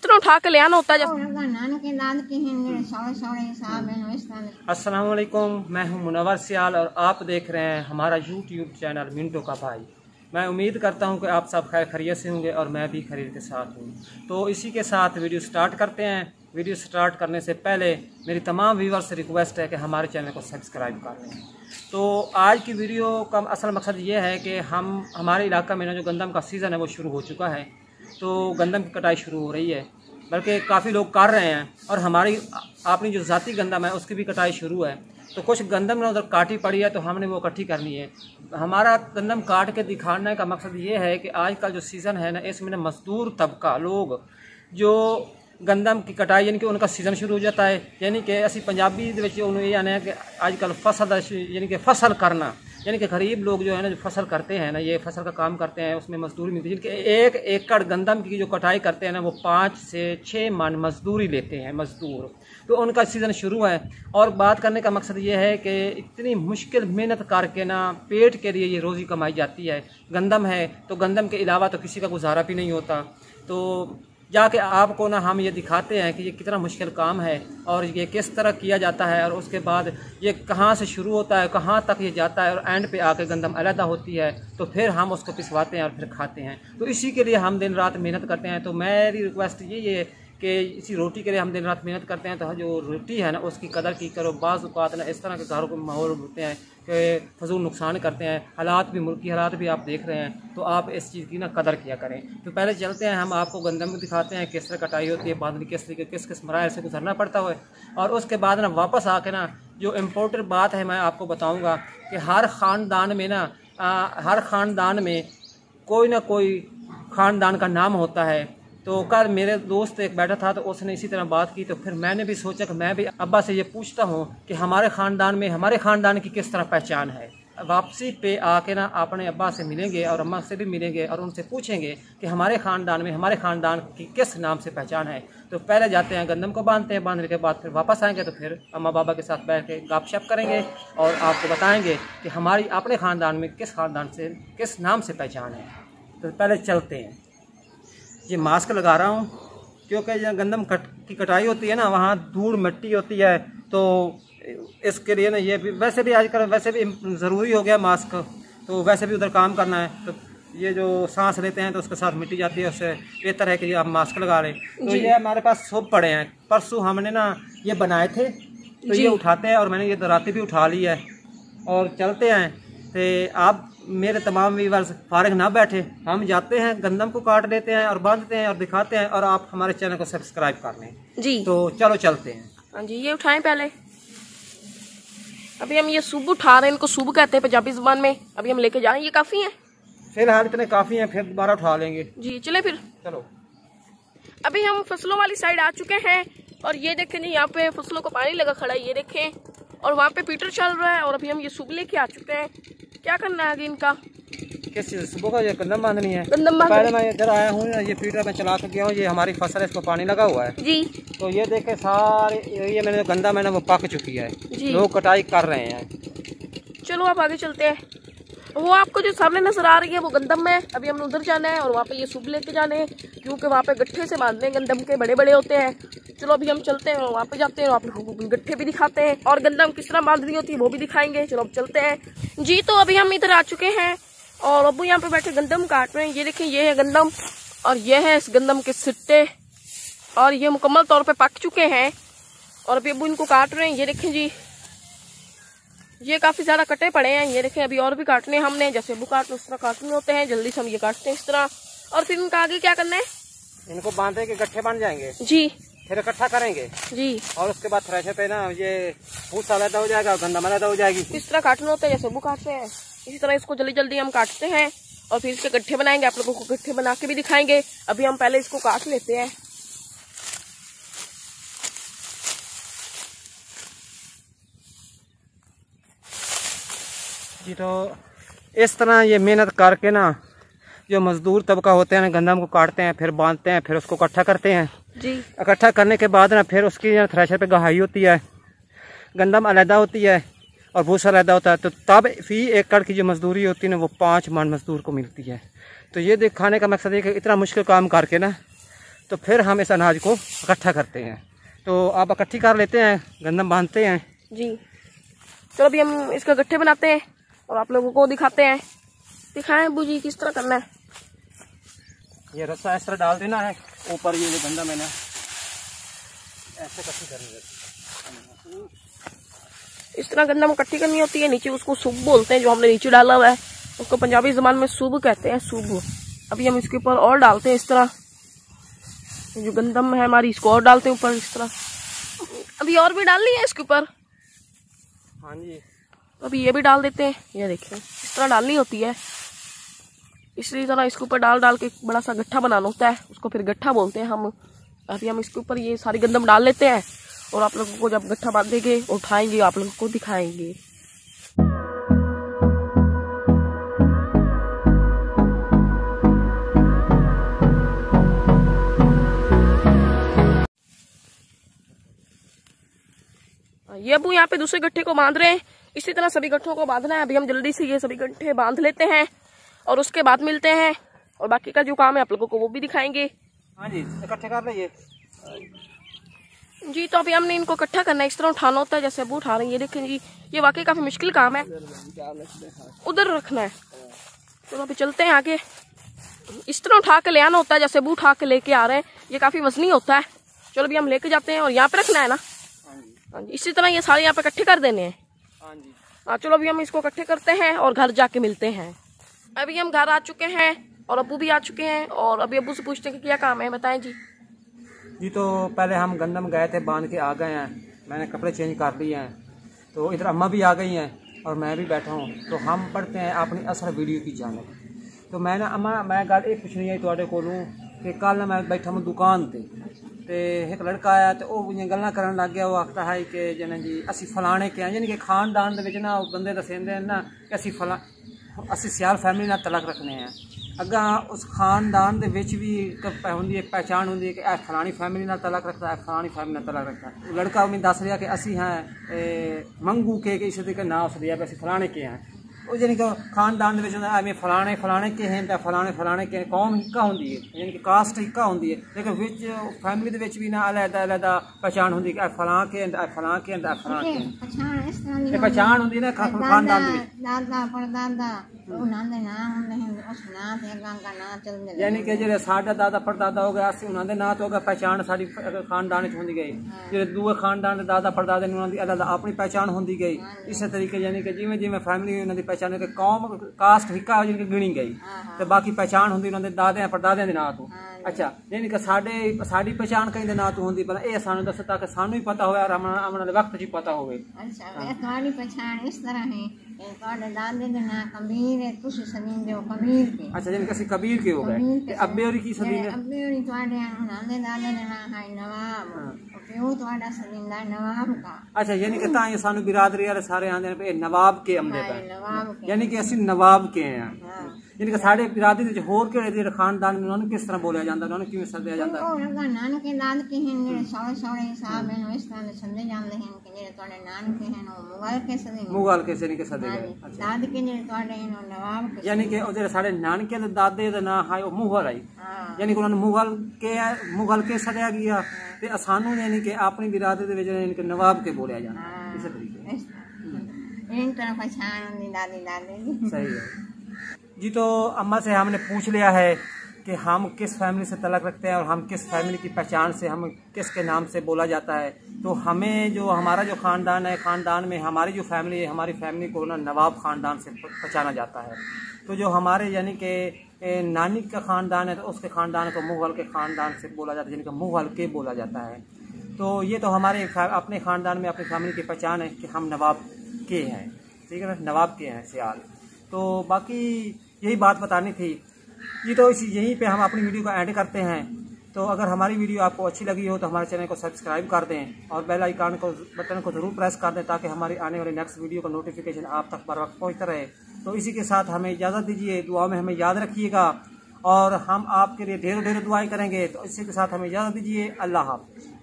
तरह उठा के ले आना होता है। अस्सलाम वालेकुम, मैं हूं मुनव्वर सियाल और आप देख रहे हैं हमारा यूट्यूब चैनल मिंटो का भाई। मैं उम्मीद करता हूं कि आप सब खैर खैरियत से होंगे और मैं भी खैरियत के साथ हूं। तो इसी के साथ वीडियो स्टार्ट करते हैं। वीडियो स्टार्ट करने से पहले मेरी तमाम व्यूअर्स से रिक्वेस्ट है कि हमारे चैनल को सब्सक्राइब कर लें। तो आज की वीडियो का असल मकसद ये है कि हमारे इलाका में ना जो गंदम का सीज़न है वो शुरू हो चुका है। तो गंदम की कटाई शुरू हो रही है, बल्कि काफ़ी लोग कर रहे हैं और हमारी अपनी जो ज़ाती गंदम है उसकी भी कटाई शुरू है। तो कुछ गंदम ना उधर काटी पड़ी है तो हमने वो इकट्ठी करनी है। हमारा गंदम काट के दिखाने का मकसद ये है कि आजकल जो सीज़न है ना इसमें ना मज़दूर तबका लोग जो गंदम की कटाई यानी कि उनका सीज़न शुरू हो जाता है। यानी कि असी पंजाबी ये आने है कि आजकल फसल यानी कि फसल करना, यानी कि गरीब लोग जो है ना जो फसल करते हैं ना, ये फसल का काम करते हैं, उसमें मजदूरी मिलती है। जिनके 1 एकड़ गंदम की जो कटाई करते हैं ना वो 5 से 6 मन मजदूरी लेते हैं मजदूर। तो उनका सीज़न शुरू है। और बात करने का मकसद ये है कि इतनी मुश्किल मेहनत करके ना पेट के लिए ये रोज़ी कमाई जाती है। गंदम है तो गंदम के अलावा तो किसी का गुजारा भी नहीं होता। तो जाके आपको ना हम ये दिखाते हैं कि ये कितना मुश्किल काम है और ये किस तरह किया जाता है और उसके बाद ये कहाँ से शुरू होता है, कहाँ तक ये जाता है और एंड पे आके गंदम अलहदा होती है। तो फिर हम उसको पिसवाते हैं और फिर खाते हैं। तो इसी के लिए हम दिन रात मेहनत करते हैं। तो मेरी रिक्वेस्ट यही है कि इसी रोटी के लिए हम दिन रात मेहनत करते हैं। तो जो रोटी है ना उसकी कदर की करो। बाज़ औक़ात ना इस तरह के घरों के माहौल होते हैं कि फजूल नुकसान करते हैं। हालात भी मुल्की हालात भी आप देख रहे हैं, तो आप इस चीज़ की ना कदर किया करें। तो पहले चलते हैं, हम आपको गंदम को दिखाते हैं किस तरह कटाई होती है, बांधनी किस तरीके किस मराहल से गुजरना पड़ता है। और उसके बाद ना वापस आके ना जो इम्पोर्टेंट बात है मैं आपको बताऊँगा कि हर ख़ानदान में ना हर ख़ानदान में कोई ना कोई ख़ानदान का नाम होता है। तो कल मेरे दोस्त एक बैठा था तो उसने इसी तरह बात की। तो फिर मैंने भी सोचा कि मैं भी अब्बा से ये पूछता हूँ कि हमारे ख़ानदान की किस तरह पहचान है। वापसी पे आके ना अपने अब्बा से मिलेंगे और अम्मा से भी मिलेंगे और उनसे पूछेंगे कि हमारे ख़ानदान की किस नाम से पहचान है। तो पहले जाते हैं गंदम को बांधते हैं, बांधने के बाद फिर वापस आएंगे तो फिर अम्मा बाबा के साथ बैठ के गपशप करेंगे और आपको बताएँगे कि हमारी अपने ख़ानदान में किस नाम से पहचान है। तो पहले चलते हैं। ये मास्क लगा रहा हूँ क्योंकि जहाँ गंदम की कटाई होती है ना वहाँ धूल मिट्टी होती है। तो इसके लिए ना ये भी वैसे भी आजकल वैसे भी ज़रूरी हो गया मास्क। तो वैसे भी उधर काम करना है तो ये जो सांस लेते हैं तो उसके साथ मिट्टी जाती है, उससे बेहतर है कि आप मास्क लगा लें। तो ये हमारे पास सूप पड़े हैं, परसों हमने ना ये बनाए थे तो ये उठाते हैं और मैंने ये रात भी उठा ली है। और चलते हैं तो आप मेरे तमाम व्यूअर्स फारिग ना बैठे, हम जाते हैं गंदम को काट लेते हैं और बांधते हैं और दिखाते हैं और आप हमारे चैनल को सब्सक्राइब कर लें जी। तो चलो चलते हैं। हाँ जी, ये उठाएं पहले। अभी हम ये सूब उठा रहे हैं, इनको सूब कहते हैं पंजाबी जुबान में। अभी हम लेके जाएं, ये काफी है फिलहाल, इतने काफी हैं, फिर दोबारा उठा लेंगे जी। चले फिर चलो। अभी हम फसलों वाली साइड आ चुके हैं और ये देखें जी, यहाँ पे फसलों को पानी लगा खड़ा है, ये देखें। और वहाँ पे पीटर चल रहा है और अभी हम ये सूब लेके आ चुके हैं। क्या करना है आगे इनका? किस चीज़? सुबह का ये गंदम बांधनी है। गंदम तो पहले मैं इधर आया हूँ, ये पीटर में चला के गया हूँ। ये हमारी फसल है, इसको पानी लगा हुआ है जी। तो ये देखे सारे ये मैंने जो गंदम है ना वो पक चुकी है, लोग कटाई कर रहे हैं। चलो आप आगे चलते हैं। वो आपको जो सामने नजर आ रही है वो गंदम है। अभी हमने उधर जाना है और वहाँ पे ये सूब लेके जाने हैं क्योंकि वहाँ पे गट्ठे से बांधने गंदम के बड़े बड़े होते हैं। चलो अभी हम चलते हैं और वहाँ पे जाते हैं, आपको गट्ठे भी दिखाते हैं और गंदम किस तरह बांधनी होती है वो भी दिखाएंगे। चलो अब चलते हैं जी। तो अभी हम इधर आ चुके हैं और अबू यहाँ पे बैठे गंदम काट रहे हैं। ये देखें, ये है गंदम और ये है इस गंदम के सिट्टे और ये मुकम्मल तौर पे पक चुके हैं और अभी अबू इनको काट रहे हैं। ये देखें जी, ये काफी ज्यादा कटे पड़े हैं। ये देखें, अभी और भी काटने हमने, जैसे अबू काटने उस तरह काटने होते हैं। जल्दी से हम ये काटते हैं इस तरह और फिर इनका आगे क्या करना है? इनको बांधे के गट्ठे बन जाएंगे जी, फिर इकट्ठा करेंगे जी। और उसके बाद थ्रेशर पे ना ये भूसा अलग हो जाएगा, गंदम अलग हो जाएगी। इस तरह काटना होता है जैसे अबू काटते हैं, इसी तरह इसको जल्दी जल्दी हम काटते हैं और फिर इसके गट्ठे बनाएंगे। आप लोगों को गट्ठे बना के भी दिखाएंगे। अभी हम पहले इसको काट लेते हैं। जी तो इस तरह ये मेहनत करके ना जो मजदूर तबका होते हैं ना गंदम को काटते हैं, फिर बांधते हैं, फिर उसको इकट्ठा करते हैं जी। इकट्ठा करने के बाद ना फिर उसकी थ्रेशर पे गहाई होती है, गंदम अलहदा होती है और भूसा अलहदा होता है। तो तब फी एकड़ की जो मजदूरी होती है ना वो 5 मन मजदूर को मिलती है। तो ये दिखाने का मकसद है कि इतना मुश्किल काम करके ना तो फिर हम इस अनाज को इकट्ठा करते हैं। तो आप इकट्ठी कर लेते हैं, गंदम बांधते हैं जी। चलो अभी हम इसका गट्ठे बनाते हैं और आप लोगों को दिखाते हैं। दिखाएं अब्बू जी किस तरह करना है। ये रस्सा इस तरह डाल देना है ऊपर, ये जो गंदम है ना ऐसे इकट्ठी करनी है। इस तरह गंदम इकट्ठी करनी होती है। नीचे उसको सूब बोलते हैं, जो हमने नीचे डाला हुआ है उसको पंजाबी ज़बान में सूब कहते हैं, सूब। अभी हम इसके ऊपर और डालते हैं इस तरह, जो गंदम है हमारी इसको और डालते हैं ऊपर इस तरह। अभी और भी डालनी है इसके ऊपर। हाँ जी, तो अभी ये भी डाल देते हैं। ये देखिए इस तरह डालनी होती है। इसी तरह इसके ऊपर डाल डाल के बड़ा सा गट्ठा बनाना होता है, उसको फिर गट्ठा बोलते हैं हम। अभी हम इसके ऊपर ये सारी गंदम डाल लेते हैं और आप लोगों को जब गट्ठा बांधेंगे उठाएंगे, आप लोगों को दिखाएंगे। ये अबू यहाँ पे दूसरे गट्ठे को बांध रहे हैं। इसी तरह सभी गट्ठों को बांधना है। अभी हम जल्दी से ये सभी गट्ठे बांध लेते हैं और उसके बाद मिलते हैं और बाकी का जो काम है आप लोगों को वो भी दिखाएंगे। हाँ जी, इकट्ठे कर लीजिए जी। तो अभी हमने इनको इकट्ठा करना है, इस तरह उठाना होता है जैसे अबू उठा रहे हैं। ये देखें जी, ये वाकई काफी मुश्किल काम है, उधर रखना है। तो अभी चलते हैं आगे। इस तरह उठा के ले आना होता है जैसे अबू उठा के लेके आ रहे हैं। ये काफी वजनी होता है। चलो अभी हम लेके जाते हैं और यहाँ पे रखना है ना। हाँ जी, इसी तरह ये सारे यहाँ पे इकट्ठे कर देने हैं। हाँ चलो अभी हम इसको इकट्ठे करते हैं और घर जाके मिलते हैं। अभी हम घर आ चुके हैं और अब्बू भी आ चुके हैं और अभी अब्बू से पूछते हैं कि क्या काम है, बताएं जी। जी, तो पहले हम गंदम गए थे, बांध के आ गए हैं, मैंने कपड़े चेंज कर लिए हैं। तो इधर अम्मा भी आ गई हैं और मैं भी बैठा हूँ। तो हम पढ़ते हैं अपनी असल वीडियो की जानिब। तो मैं ना अम्मा मैं गल ये पूछनी है तुहाडे कोलों कि कल मैं बैठा हूँ दुकान ते एक लड़का आया तो वह गल्लां करन लग गया। वो आखता है कि जने जी असी फलाने के हैं, यानी कि खानदान दे विच ना बंदे दसेंदे ना कि असी सियाल फैमिली नाल तलक रखने हैं। अग्गा उस खानदान दे विच भी एक पहचान होंदी है कि यह फलानी फैमिली नाल तलक रखता है, फलानी फैमिली नाल तलक रखता है। लड़का मैं दस रहा कि असी हैं मंगू के इस तरीके ना उस दिया असी फलाने के हैं। वो यानी कि खानदान में फलाने फलाने के हैं तो फलाने के कौम हिक्का होंदी है, यानी कि कास्ट हिक्का होंदी है। लेकिन विच फैमिली दे विच भी ना अलग अलग पहचान होंदी है कि फलां के हैं फलां के हैं फलां के हैं। पहचान होंदी है ना खानदान दे यानी कि जो साडा दादा परदादा हो गया असी उन्होंने ना तो होगा पहचान साड़ी खानदान होंदी गई। जो दूए खानदान के दादा परदादे उन्होंने अलग अपनी पहचान होंदी गई। इस तरीके यानी कि जिमें जिमें फैमिली उन्होंने पहचान के कौम कास्ट हिक्का जिनकी गिनी गई तो बाकी पहचान होंदी उन्होंने दादे परदादे के नां तो। अच्छा, यानी कि साड़ी पहचान कहीं नां तो होंदी, पर यह सानू दसो ताकि सानू ही पता होवे और आने वाले वक्त जी पता होवे। अच्छा, तुम्हारी पहचान इस तरह है कि तुम्हारे दादे का नाम कबीर है, तुसी सदीन जो कबीर के। अच्छा, यानी कि कबीर के हो गए। अब्बे और की सदीन है, अब्बे और तुम्हारे नाने दादे का नाम है नवाब, प्यो तुम्हारा सदीन दा नवाब का। अच्छा, यानी कि तां ये सानू बिरादरी वाले सारे आंदे ने नवाब के आंदे पे, नवाब के, यानी कि असि नवाब के हैं। यानी कि साडे बिरादरी विच होर केड़े खानदान में उन्होंने किस तरह बोलिया जांदा, उन्होंने किवें सद्दिया जांदा? ओ नानके दादके हैं जेड़े सौड़े हिसाब हैं इस तरह सद्दे जांदे हैं कि जेड़े तुहाडे नानके हैं वो मुगल के सदे हैं, मुगल के से नहीं के सद्दे गए। अच्छा, दादके जेड़े तुहाडे हैं वो नवाब के, यानी कि जेड़े साडे नानके दे दादे दा नाम है वो मुगल है। यानी कि उन्होंने मुगल के सद्दिया गया ते सानू यानी कि अपनी बिरादरी दे विच यानी कि नवाब के बोलिया जांदा। इस तरीके इन तरह पहचान होंदी दादी दादे। सही है जी। तो अम्मा से हमने पूछ लिया है कि हम किस फैमिली से तलक रखते हैं और हम किस फैमिली की पहचान से हम किसके नाम से बोला जाता है। तो हमें जो हमारा जो ख़ानदान है, ख़ानदान में हमारी जो फैमिली है, हमारी फैमिली को ना नवाब ख़ानदान से पहचाना जाता है। तो जो हमारे यानी कि नानी का ख़ानदान है तो उसके ख़ानदान को मुग़ल के ख़ानदान से बोला जाता है, यानी कि मुग़ल के बोला जाता है। तो ये तो हमारे अपने ख़ानदान में अपनी फैमिली की पहचान है कि हम नवाब के हैं, ठीक है ना, नवाब के हैं सियाल। तो बाकी यही बात बतानी थी जी। तो यहीं पे हम अपनी वीडियो को ऐड करते हैं। तो अगर हमारी वीडियो आपको अच्छी लगी हो तो हमारे चैनल को सब्सक्राइब कर दें और बेल आइकन को बटन को ज़रूर प्रेस कर दें ताकि हमारी आने वाली नेक्स्ट वीडियो का नोटिफिकेशन आप तक बर वक्त पहुँचता रहे। तो इसी के साथ हमें इजाज़त दीजिए, दुआ में हमें याद रखिएगा और हम आपके लिए ढेरों ढेरों दुआएं करेंगे। तो इसी के साथ हमें इजाज़त दीजिए, अल्लाह हाफ़िज़।